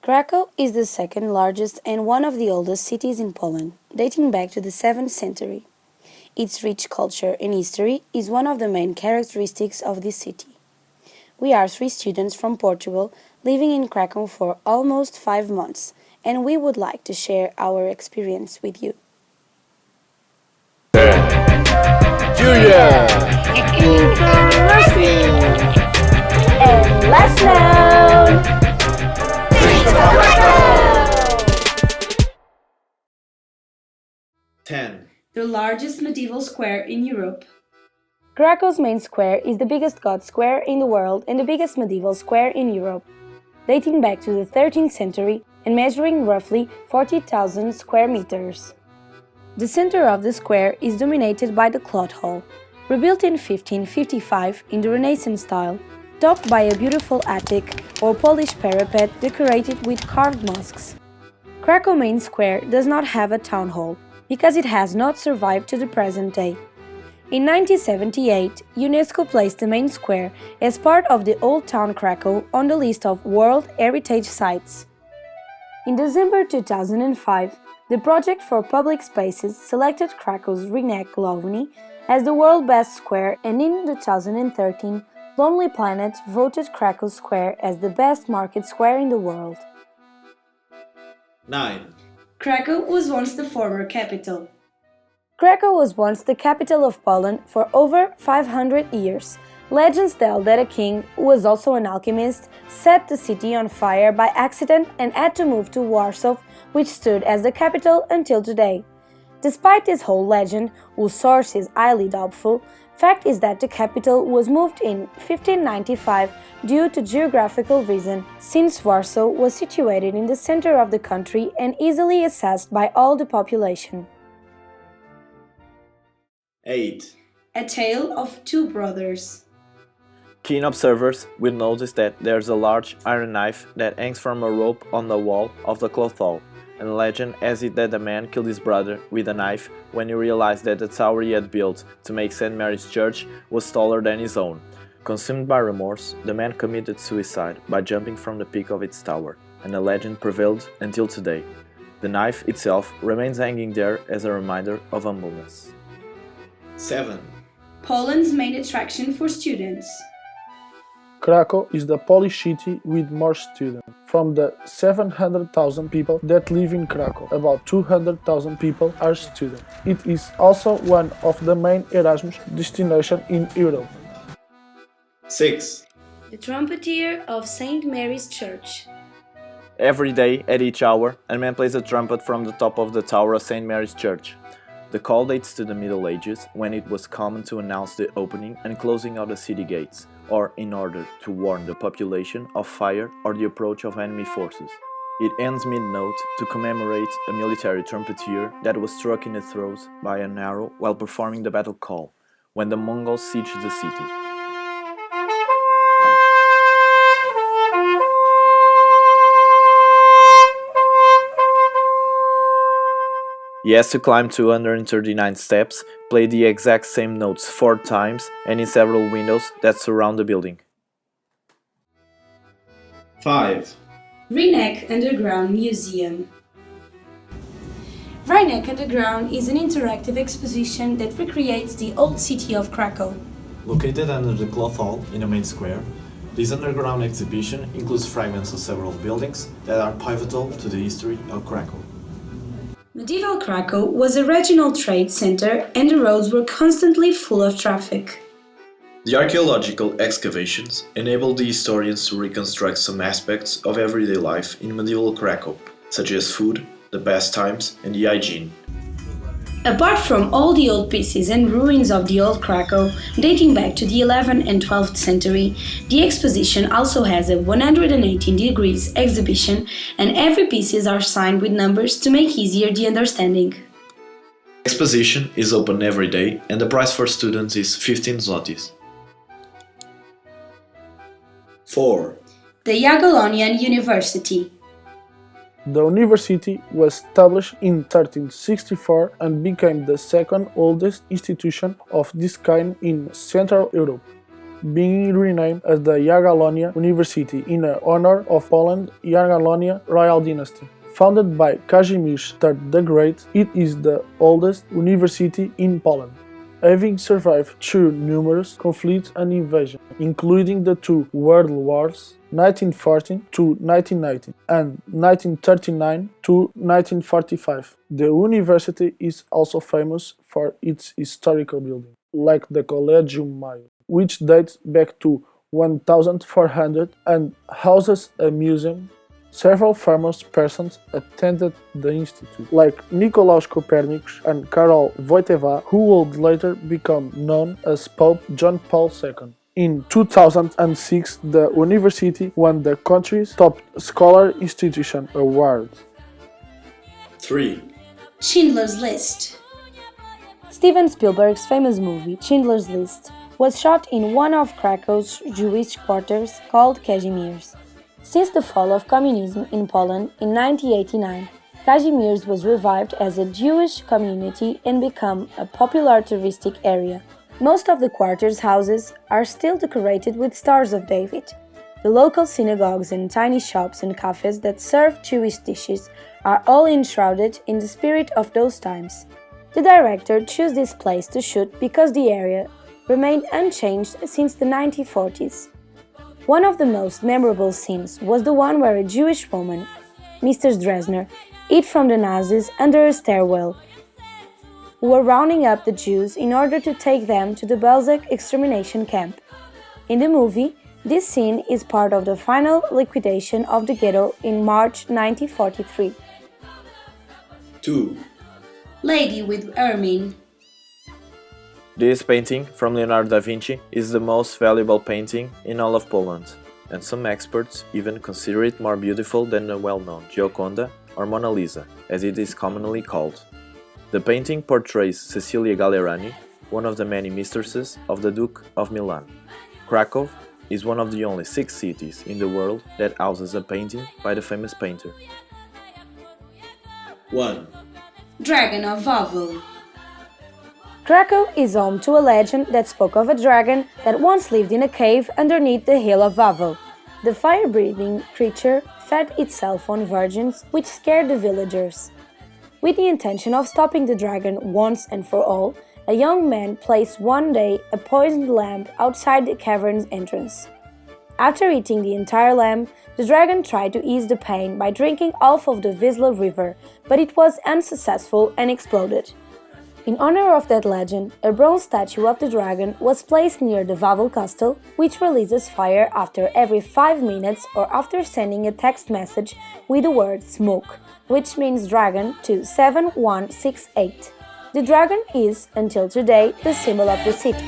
Krakow is the second largest and one of the oldest cities in Poland, dating back to the 7th century. Its rich culture and history is one of the main characteristics of this city. We are three students from Portugal living in Krakow for almost 5 months, and we would like to share our experience with you. Julia! Interesting! And last known! 10. The largest medieval square in Europe. Krakow's main square is the biggest God square in the world and the biggest medieval square in Europe, dating back to the 13th century and measuring roughly 40,000 square meters. The center of the square is dominated by the Cloth Hall, rebuilt in 1555 in the Renaissance style, topped by a beautiful attic or polished parapet decorated with carved mosques. Krakow main square does not have a town hall, because it has not survived to the present day. In 1978, UNESCO placed the main square as part of the Old Town Krakow on the list of World Heritage Sites. In December 2005, the Project for Public Spaces selected Krakow's Rynek as the world's best square, and in 2013, Lonely Planet voted Krakow Square as the best market square in the world. 9. Krakow was once the former capital. Krakow was once the capital of Poland for over 500 years. Legends tell that a king, who was also an alchemist, set the city on fire by accident and had to move to Warsaw, which stood as the capital until today. Despite this whole legend, whose source is highly doubtful, fact is that the capital was moved in 1595 due to geographical reason, since Warsaw was situated in the center of the country and easily accessed by all the population. 8. A tale of two brothers. Keen observers will notice that there's a large iron knife that hangs from a rope on the wall of the cloth hall, and legend has it that the man killed his brother with a knife when he realized that the tower he had built to make St. Mary's Church was taller than his own. Consumed by remorse, the man committed suicide by jumping from the peak of its tower, and the legend prevailed until today. The knife itself remains hanging there as a reminder of humbleness. 7. Poland's main attraction for students. Krakow is the Polish city with more students. From the 700,000 people that live in Krakow, about 200,000 people are students. It is also one of the main Erasmus destinations in Europe. 6. The trumpeter of St. Mary's Church. Every day, at each hour, a man plays a trumpet from the top of the tower of St. Mary's Church. The call dates to the Middle Ages, when it was common to announce the opening and closing of the city gates, or in order to warn the population of fire or the approach of enemy forces. It ends mid-note to commemorate a military trumpeter that was struck in the throat by an arrow while performing the battle call, when the Mongols sieged the city. He has to climb 239 steps, play the exact same notes 4 times, and in several windows that surround the building. 5. Rynek Underground Museum. Rynek Underground is an interactive exposition that recreates the old city of Krakow. Located under the Cloth Hall in the main square, this underground exhibition includes fragments of several buildings that are pivotal to the history of Krakow. Medieval Krakow was a regional trade center and the roads were constantly full of traffic. The archaeological excavations enabled the historians to reconstruct some aspects of everyday life in medieval Krakow, such as food, the pastimes, and the hygiene. Apart from all the old pieces and ruins of the old Krakow, dating back to the 11th and 12th century, the exposition also has a 118 degrees exhibition, and every pieces are signed with numbers to make easier the understanding. The exposition is open every day and the price for students is 15 zlotys. 4. The Jagiellonian University. The university was established in 1364 and became the second oldest institution of this kind in Central Europe. being renamed as the Jagiellonian University in honor of Poland's Jagiellonian royal dynasty. Founded by Kazimierz III the Great, it is the oldest university in Poland, having survived through numerous conflicts and invasions, including the two World Wars, 1914 to 1919 and 1939 to 1945. The university is also famous for its historical buildings, like the Collegium Maio, which dates back to 1400 and houses a museum. Several famous persons attended the institute, like Nicolaus Copernicus and Karol Wojtyła, who would later become known as Pope John Paul II. In 2006, the university won the country's top scholar institution award. 3. Schindler's List. Steven Spielberg's famous movie Schindler's List was shot in one of Krakow's Jewish quarters called Kazimierz. Since the fall of communism in Poland in 1989, Kazimierz was revived as a Jewish community and become a popular touristic area. Most of the quarter's houses are still decorated with Stars of David. The local synagogues and tiny shops and cafes that serve Jewish dishes are all enshrouded in the spirit of those times. The director chose this place to shoot because the area remained unchanged since the 1940s. One of the most memorable scenes was the one where a Jewish woman, Mrs. Dresner, hid from the Nazis under a stairwell, who were rounding up the Jews in order to take them to the Belzec extermination camp. In the movie, this scene is part of the final liquidation of the ghetto in March 1943. 2. Lady with Ermine. This painting from Leonardo da Vinci is the most valuable painting in all of Poland, and some experts even consider it more beautiful than the well-known Gioconda or Mona Lisa, as it is commonly called. The painting portrays Cecilia Gallerani, one of the many mistresses of the Duke of Milan. Krakow is one of the only 6 cities in the world that houses a painting by the famous painter. 1. Dragon of Wawel. Krakow is home to a legend that spoke of a dragon that once lived in a cave underneath the hill of Wawel. The fire-breathing creature fed itself on virgins, which scared the villagers. With the intention of stopping the dragon once and for all, a young man placed one day a poisoned lamb outside the cavern's entrance. After eating the entire lamb, the dragon tried to ease the pain by drinking half of the Wisla River, but it was unsuccessful and exploded. In honor of that legend, a bronze statue of the dragon was placed near the Wawel castle, which releases fire after every 5 minutes or after sending a text message with the word smoke, which means dragon, to 7168. The dragon is, until today, the symbol of the city.